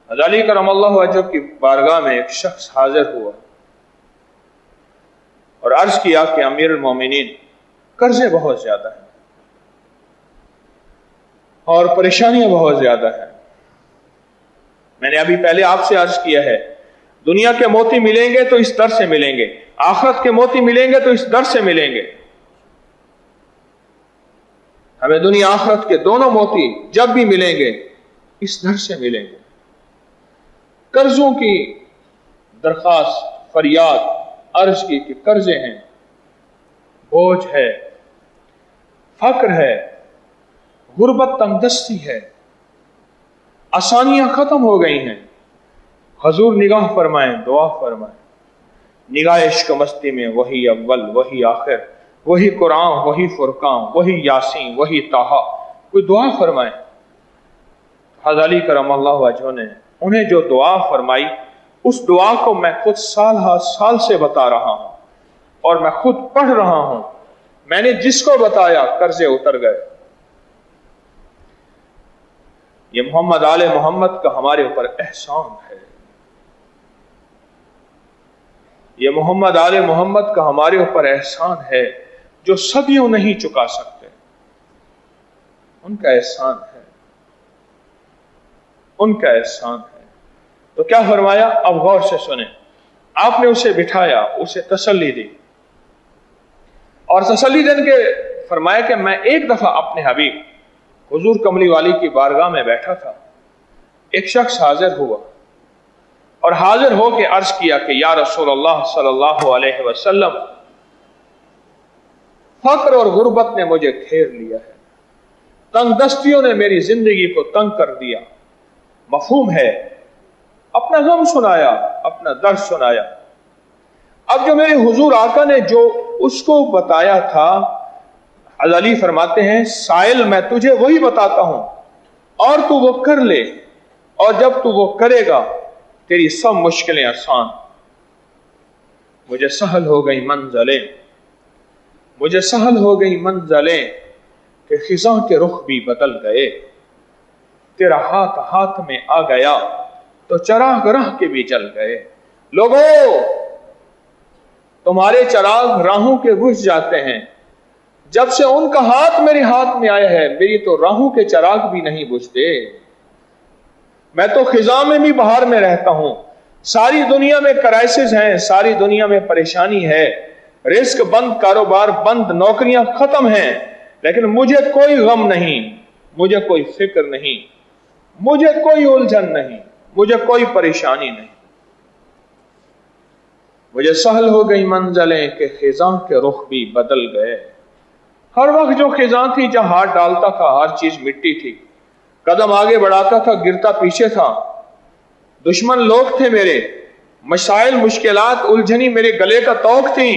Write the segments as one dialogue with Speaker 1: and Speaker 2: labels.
Speaker 1: अली करम अल्लाह वजह की बारगाह में एक शख्स हाजिर हुआ और अर्ज किया कि अमीर अल-मोमिनीन, कर्जे बहुत ज्यादा हैं और परेशानियां बहुत ज्यादा हैं। मैंने अभी पहले आपसे अर्ज किया है, दुनिया के मोती मिलेंगे तो इस दर से मिलेंगे, आखिरत के मोती मिलेंगे तो इस दर से मिलेंगे। हमें दुनिया आखिरत के दोनों मोती जब भी मिलेंगे इस दर से मिलेंगे। कर्जों की दरखास्त, फरियाद अर्ज की कि कर्जे हैं, बोझ है, फक्र है, गुर्बत तंगदस्ती है, आसानियां खत्म हो गई हैं। हुजूर निगाह फरमाएं, दुआ फरमाएं। निगाह इश्क मस्ती में वही अव्वल, वही आखिर, वही कुरान, वही फुरकान, वही यासीन, वही ताहा, कोई दुआ फरमाए। हज़रत अली करम अल्लाह वजह ने उन्हें जो दुआ फरमाई, उस दुआ को मैं खुद साल हर साल से बता रहा हूं और मैं खुद पढ़ रहा हूं। मैंने जिसको बताया कर्जे उतर गए। ये मोहम्मद आले मोहम्मद का हमारे ऊपर एहसान है। ये मोहम्मद आले मोहम्मद का हमारे ऊपर एहसान है जो सदियों नहीं चुका सकते। उनका एहसान है, उनका एहसान है। तो क्या फरमाया, अब गौर से सुने। आपने उसे बिठाया, उसे तसल्ली दी और तसल्ली देने के फरमाया कि मैं एक दफा अपने हबीब हुजूर कमली वाली की बारगाह में बैठा था। एक शख्स हाजिर हुआ और हाजिर हो के अर्ज किया कि या रसूल अल्लाह सल्लल्लाहु अलैहि वसल्लम, फक्र और गुर्बत ने मुझे घेर लिया है, तंगदस्तियों ने मेरी जिंदगी को तंग कर दिया। मफहूम है, अपना गम सुनाया, अपना दर्द सुनाया। अब जो मेरे हुजूर आका ने जो उसको बताया था, हज़रत अली फरमाते हैं, साइल मैं तुझे वही बताता हूं और तू वो कर ले, और जब तू वो करेगा तेरी सब मुश्किलें आसान। मुझे सहल हो गई मंज़लें, मुझे सहल हो गई मंज़लें कि खिज़ां के रुख भी बदल गए। तेरा हाथ हाथ में आ गया तो चराग राह के भी जल गए। लोगों, तुम्हारे चराग राहों के बुझ जाते हैं। जब से उनका हाथ मेरे हाथ में आया है, मेरी तो राहों के चराग भी नहीं बुझते। मैं तो खिज़ां में भी बहार में रहता हूं। सारी दुनिया में क्राइसिस हैं, सारी दुनिया में परेशानी है, रिस्क बंद, कारोबार बंद, नौकरियां खत्म हैं, लेकिन मुझे कोई गम नहीं, मुझे कोई फिक्र नहीं, मुझे कोई उलझन नहीं, मुझे कोई परेशानी नहीं। मुझे सहल हो गई मंजिलें कि खिज़ां के रुख भी बदल गए। हर वक्त जो खिज़ां थी, जहां हाथ डालता था हर चीज मिट्टी थी, कदम आगे बढ़ाता था गिरता पीछे था। दुश्मन लोग थे मेरे, मसाइल मुश्किलात उलझनी मेरे गले का तौक थी।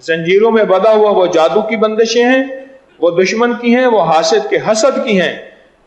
Speaker 1: जंजीरों में बंधा हुआ वो जादू की बंदिशें हैं, वो दुश्मन की हैं, वो हासिद के हसद की हैं,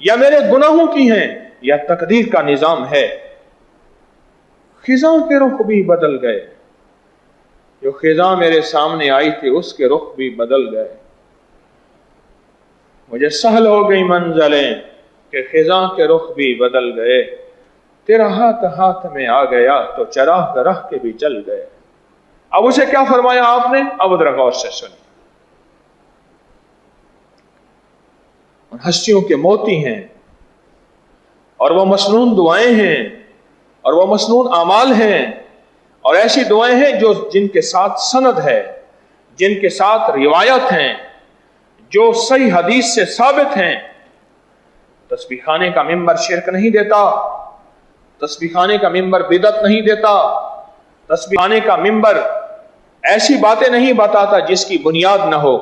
Speaker 1: या मेरे गुनाहों की हैं, या तकदीर का निजाम है। खिज़ां के रुख भी बदल गए। जो खिज़ां मेरे सामने आई थी उसके रुख भी बदल गए। मुझे सहल हो गई मंजिलें कि खिज़ां के रुख भी बदल गए। तेरा हाथ हाथ में आ गया तो चराग राह के भी जल गए। अब उसे क्या फरमाया आपने, अब जरा गौर से सुनिए। हस्तियों के मोती हैं और वो मसनून दुआएं हैं और वो मसनून आमाल हैं और ऐसी दुआएं हैं जो जिनके साथ सनद है, जिनके साथ रिवायत हैं, जो सही हदीस से साबित हैं। तस्बीह खाने का मिंबर शिरक नहीं देता, तस्बीह खाने का मिंबर बिदअत नहीं देता, तस्बीह खाने का मिंबर ऐसी बातें नहीं बताता जिसकी बुनियाद ना हो,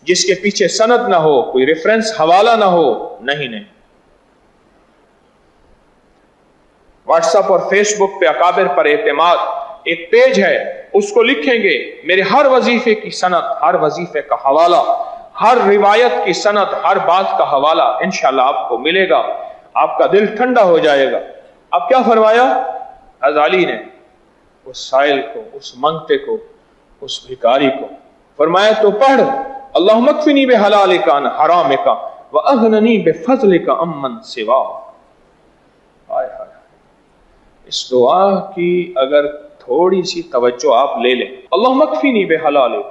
Speaker 1: जिसके पीछे सनद ना हो, कोई रेफरेंस हवाला ना हो। नहीं नहीं, व्हाट्सएप और फेसबुक पे अकाबिर पर एतमाद एक पेज है, उसको लिखेंगे मेरे हर वजीफे की सनद, हर वजीफे का हवाला, हर रिवायत की सनद, हर बात का हवाला इंशाल्लाह आपको मिलेगा, आपका दिल ठंडा हो जाएगा। अब क्या फरमाया हज़रत अली ने उस साइल को, उस मंगते को, उस भिखारी को, फरमाया तो पढ़, अल्लाहुम्मा कफ़िनी बिहलालिका अन हरामिका व अग़निनी बिफ़ज़लिका अम्मन सिवा। हाय हाय, اس دعا کی اگر تھوڑی سی توجہ آپ لے لیں، اللہم اکفینی بحلالک،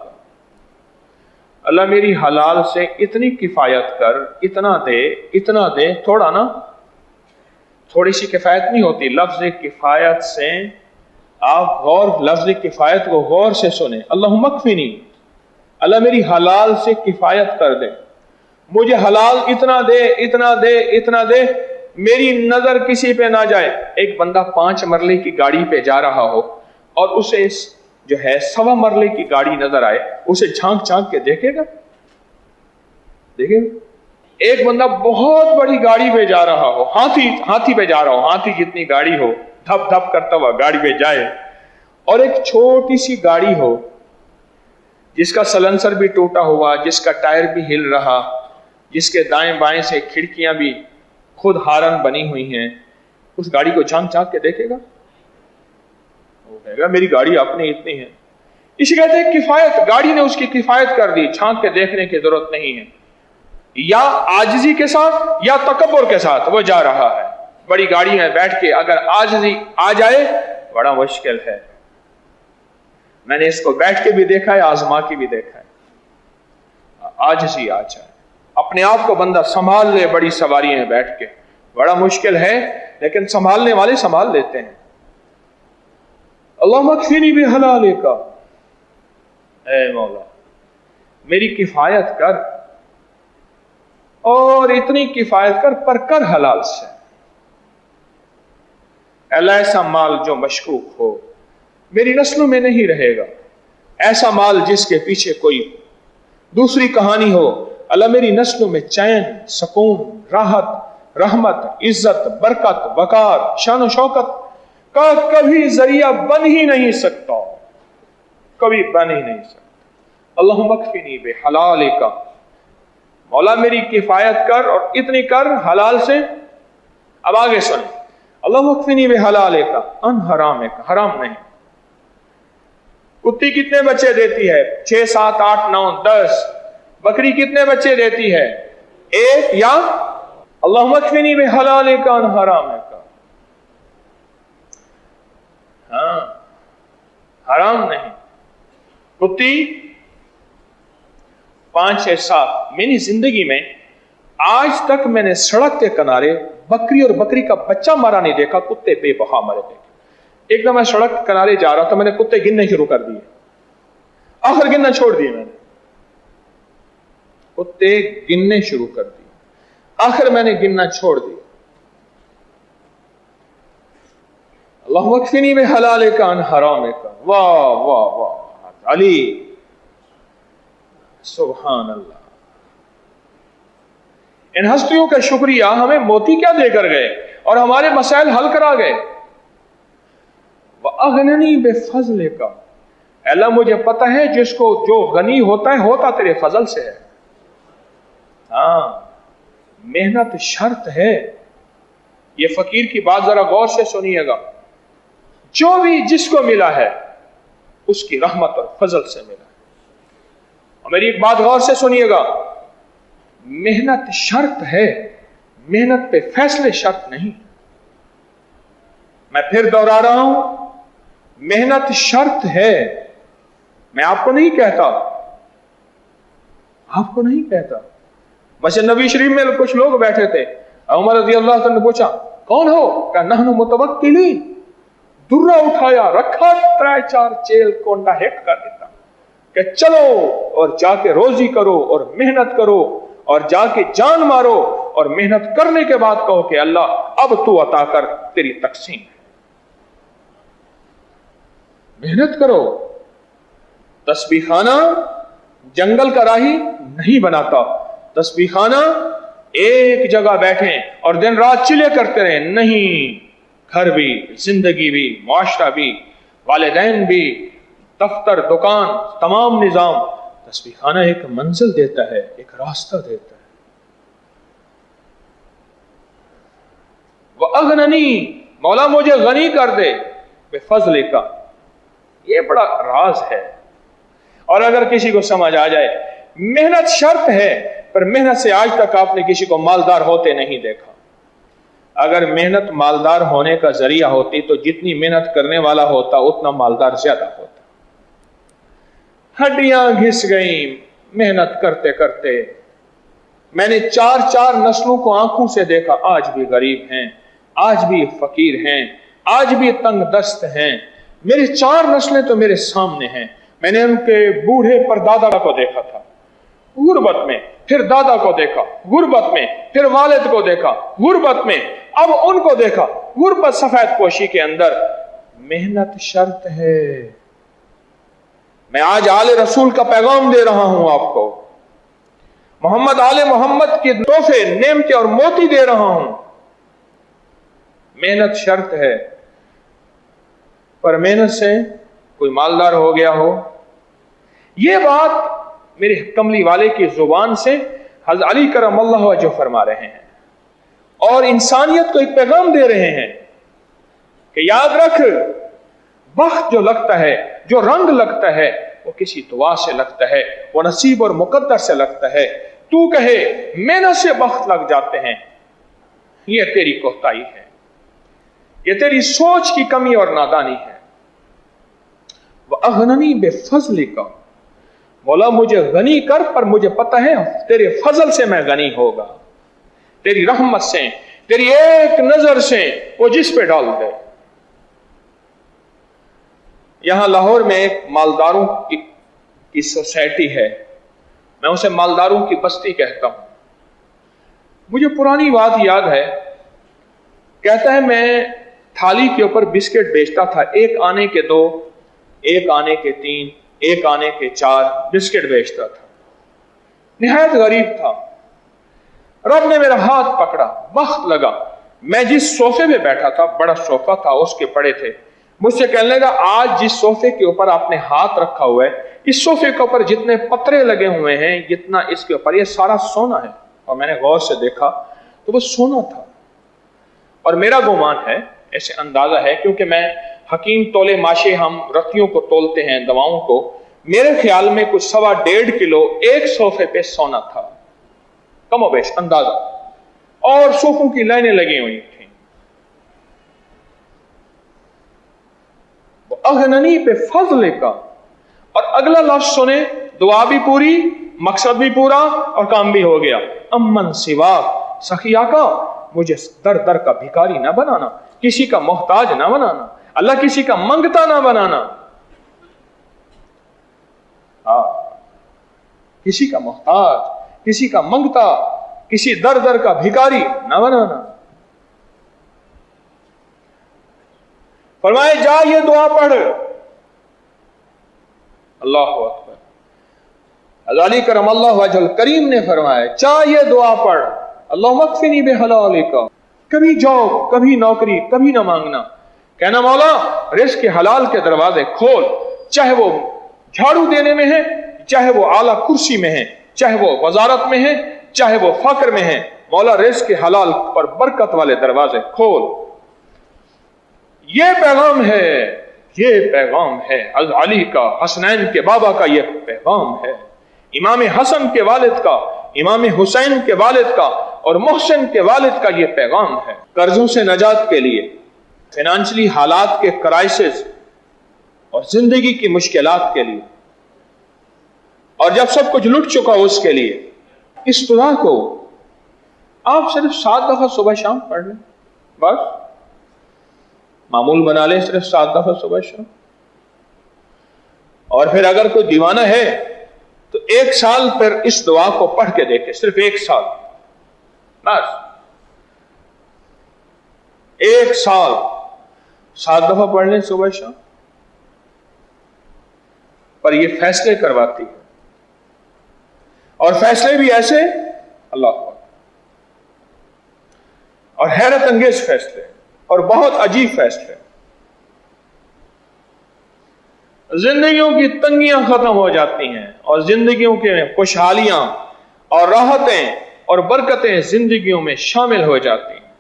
Speaker 1: اللہ میری حلال سے اتنی کفایت کر، اتنا دے، تھوڑا نا، تھوڑی سی کفایت نہیں ہوتی. لفظ کفایت سے آپ لفظ کفایت کو غور سے سنیں. اللہم اکفینی، اللہ میری حلال سے کفایت کر دے، مجھے حلال اتنا دے، اتنا دے، اتنا دے، میری نظر کسی پہ نہ جائے. ایک بندہ 5 مرلے کی گاڑی پہ جا رہا ہو اور اسے جو ہے 1.25 مرلے کی گاڑی نظر آئے، اسے جھانک کے دیکھے گا؟ ایک بندہ بہت بڑی گاڑی پہ جا رہا ہو، ہاتھی پہ جا رہا ہو، ہاتھی جتنی گاڑی ہو، دھپ دھپ کرتا ہوا گاڑی پہ جائے، اور ایک چھوٹی سی گاڑی ہو جس کا سلنسر بھی ٹوٹا ہوا، جس کا ٹائر بھی ہل رہا، جس کے دائیں بائیں سے کھڑکیاں بھی خود ہارن بنی ہوئی ہیں، اس گاڑی کو جھانک کے دیکھے گا؟ وہ کہے گا میری گاڑی اپنی اتنی ہے. اسی کہتے ہیں کفایت، گاڑی نے اس کی کفایت کر دی، جھانک کے دیکھنے کی ضرورت نہیں ہے. یا عاجزی کے ساتھ یا تکبر کے ساتھ وہ جا رہا ہے. بڑی گاڑی ہے، بیٹھ کے اگر عاجزی آ جائے بڑا مشکل ہے. میں نے اس کو بیٹھ کے بھی دیکھا ہے، آزما کے بھی دیکھا ہے. عاجزی آ جائے، اپنے آپ کو بندہ سنبھال لے، بڑی سواری ہے بیٹھ کے، بڑا مشکل ہے، لیکن سنبھالنے والے سنبھال لیتے ہیں. اللہم اکفینی بحلالک، اے مولا میری کفایت کر، اور اتنی کفایت کر پر کر حلال سے. اللہ ایسا مال جو مشکوک ہو میری نسلوں میں نہیں رہے گا، ایسا مال جس کے پیچھے کوئی دوسری کہانی ہو. اللہ میری نسلوں میں چین، سکون، راحت، رحمت، عزت، برکت، وقار، شان و شوکت کا کبھی ذریعہ بن ہی نہیں سکتا، کبھی بن ہی نہیں سکتا. اللہم اکفینی بحلالک، مولا میری کفایت کر اور اتنی کر حلال سے. اب آگے سن، اللہم اکفینی بحلالک عن حرامک، حرام نہیں. کتی کتنے بچے دیتی ہے؟ 6 7 8 9 10. بکری کتنے بچے دیتی ہے؟ 1. یا اللہم اکفینی بحلالک عن حرامک، ہاں حرام نہیں. کتی 5 6 7. میری زندگی میں آج تک میں نے سڑک کے کنارے بکری اور بکری کا بچہ مرا نہیں دیکھا، کتے بے بہا مرے دیکھے. ایک دم میں سڑک کے کنارے جا رہا تھا، میں نے کتے گننے شروع کر دیے، آخر گننا چھوڑ دیے. میں نے کتے گننے شروع کر دیے، آخر میں نے گننا چھوڑ دیا. اللہم اکفینی بحلالک عن حرامک. واہ واہ واہ علی، سبحان اللہ. ان ہستیوں کا شکریہ، ہمیں موتی کیا دے کر گئے اور ہمارے مسائل حل کرا گئے. وَأَغْنَنِي بِفَضْلِكَ، اللہ مجھے پتہ ہے جس کو جو غنی ہوتا ہے ہوتا تیرے فضل سے ہے. ہاں محنت شرط ہے. یہ فقیر کی بات ذرا غور سے سنیے گا. جو بھی جس کو ملا ہے اس کی رحمت اور فضل سے ملا ہے. اور میری ایک بات غور سے سنیے گا، محنت شرط ہے، محنت پہ فیصلے شرط نہیں. میں پھر دوہرا رہا ہوں، محنت شرط ہے. میں آپ کو نہیں کہتا. بس نبی شریف میں کچھ لوگ بیٹھے تھے، عمر رضی اللہ عنہ نے پوچھا کون ہو؟ کہ نحن متوکلین. درہ اٹھایا، رکھا 3 4 چیل کونڈا ہیک کر دیتا کہ چلو اور جا کے روزی کرو اور محنت کرو اور جا کے جان مارو اور محنت کرنے کے بعد کہو کہ اللہ اب تو عطا کر، تیری تقسیم ہے. محنت کرو. تسبیح خانہ جنگل کا راہی نہیں بناتا. تسبیح خانہ ایک جگہ بیٹھیں اور دن رات چلے کرتے رہیں نہیں. گھر بھی، زندگی بھی، معاشرہ بھی، والدین بھی، دفتر، دکان، تمام نظام. تسبیح خانہ ایک منزل دیتا ہے، ایک راستہ دیتا ہے. وَأَغْنَنِي، مولا مجھے غنی کر دے، بِفَضْلِكَ. یہ بڑا راز ہے. اور اگر کسی کو سمجھ آ جائے محنت شرط ہے، پر محنت سے آج تک آپ نے کسی کو مالدار ہوتے نہیں دیکھا. अगर मेहनत मालदार होने का जरिया होती तो जितनी मेहनत करने वाला होता उतना मालदार ज्यादा होता। हड्डियां घिस गई मेहनत करते करते। मैंने 4-4 नस्लों को आंखों से देखा, आज भी गरीब हैं, आज भी फकीर हैं, आज भी तंग दस्त हैं। मेरी 4 नस्लें तो मेरे सामने हैं। मैंने उनके बूढ़े परदादा को देखा था गुर्बत में, फिर दादा को देखा गुर्बत में, फिर वालिद को देखा गुर्बत में, अब उनको देखा गुर्बत सफेद पोशी के अंदर। मेहनत शर्त है। मैं आज आले रसूल का पैगाम दे रहा हूं आपको, मोहम्मद आले मोहम्मद के तोहफे नेमते और मोती दे रहा हूं। मेहनत शर्त है, पर मेहनत से कोई मालदार हो गया हो, यह बात मेरे कमली वाले की जुबान से हज़रत अली करमल्लाहु वजहु फरमा रहे हैं और इंसानियत को एक पैगाम दे रहे हैं कि याद रख, वक्त जो लगता है, जो रंग लगता है, वो किसी दुआ से लगता है, वो नसीब और मुकद्दर से लगता है। तू कहे मेहनत से वक्त लग जाते हैं, ये तेरी कोताही है, ये तेरी सोच की कमी और नादानी है। वह अगननी बेफज़लिका, मौला मुझे गनी कर, पर मुझे पता है तेरे फजल से मैं गनी होगा, तेरी रहमत से, तेरी एक नजर से वो जिस पे डाल दे। यहां लाहौर में एक मालदारों की सोसाइटी है, मैं उसे मालदारों की बस्ती कहता हूं। मुझे पुरानी बात याद है, कहता है मैं थाली के ऊपर बिस्किट बेचता था, 1 आने के 2, 1 आने के 3, 1 आने के 4 बिस्किट बेचता था। निहायत गरीब था। रब ने मेरा हाथ पकड़ा, वक्त लगा, मैं जिस सोफे पे बैठा था, बड़ा सोफा था, उसके पड़े थे, मुझसे कहने लगा आज जिस सोफे के ऊपर आपने हाथ रखा हुआ है, इस सोफे के ऊपर जितने पत्रे लगे हुए हैं, जितना इसके ऊपर, ये सारा सोना है। और मैंने गौर से देखा तो वो सोना था। और मेरा गुमान है, ऐसे अंदाजा है, क्योंकि मैं हकीम तोले माशे, हम रतियों को तोलते हैं दवाओं को, मेरे ख्याल में कुछ 1.25 किलो एक सोफे पे सोना था, कमोबेश अंदाजा। और सोफों की लाइनें लगी हुई थी। अगननी पे फजल का, और अगला लफ्ज सुने, दुआ भी पूरी, मकसद भी पूरा और काम भी हो गया। अमन सिवा सखिया का, मुझे दर दर का भिखारी ना बनाना, किसी का मोहताज ना बनाना, अल्लाह किसी का मंगता ना बनाना। किसी का मोहताज, किसी का मंगता, किसी दर दर का भिखारी ना बनाना। फरमाए जा ये दुआ पढ़। अल्लाह अकबर। अली करमल्लाहु वजहुल करीम ने फरमाया जा ये दुआ पढ़, अल्लाह मक्फिनी बिहलालिका। कभी जॉब, कभी नौकरी, कभी ना मांगना, कहना मौला रिज़्क़ के हलाल के दरवाजे खोल, चाहे वो झाड़ू देने में है, चाहे वो आला कुर्सी में है, चाहे वो वजारत में है, चाहे वो फक्र में है, मौला रिज़्क़ के हलाल पर बरकत वाले दरवाजे खोल। ये पैगाम है, ये पैगाम है हज़रत अली का, हसनैन के बाबा का ये पैगाम है, इमाम हसन के वालिद का, इमाम हुसैन के वालिद का और मोहसिन के वालिद का ये पैगाम है। कर्जों से नजात के लिए, फाइनेंशियली हालात के क्राइसिस और जिंदगी की मुश्किलात के लिए, और जब सब कुछ लुट चुका उसके लिए, इस दुआ को आप सिर्फ 7 दफा सुबह शाम पढ़ लें, बस मामूल बना लें, सिर्फ 7 दफा सुबह शाम। और फिर अगर कोई दीवाना है तो 1 साल पर इस दुआ को पढ़ के देखे, सिर्फ 1 साल, बस 1 साल 7 दफा पढ़ लें सुबह शाम। पर ये फैसले करवाती है, और फैसले भी ऐसे, अल्लाह, और हैरत अंगेज फैसले और बहुत अजीब फैसले। जिंदगियों की तंगियां खत्म हो जाती हैं और जिंदगियों की खुशहालियां और राहतें और बरकतें जिंदगियों में शामिल हो जाती हैं।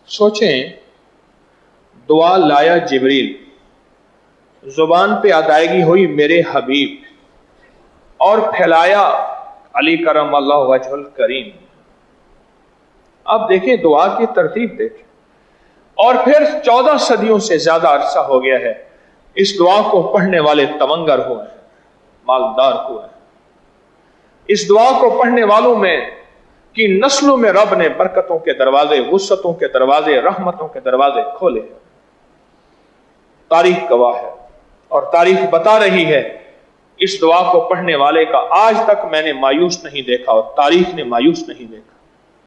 Speaker 1: सोचें, दुआ लाया जिब्रील, जुबान पे अदायगी हुई मेरे हबीब, और फैलाया अली करमल्लाहु वजहुल करीम। آپ دیکھیں دعا کی ترتیب دیکھیں. اور پھر 14 صدیوں سے زیادہ عرصہ ہو گیا ہے اس دعا کو پڑھنے والے تمنگر ہوئے ہیں، مالدار ہوئے ہیں. اس دعا کو پڑھنے والوں میں کی نسلوں میں رب نے برکتوں کے دروازے، وسعتوں کے دروازے، رحمتوں کے دروازے کھولے. تاریخ گواہ ہے اور تاریخ بتا رہی ہے اس دعا کو پڑھنے والے کا آج تک میں نے مایوس نہیں دیکھا اور تاریخ نے مایوس نہیں دیکھا.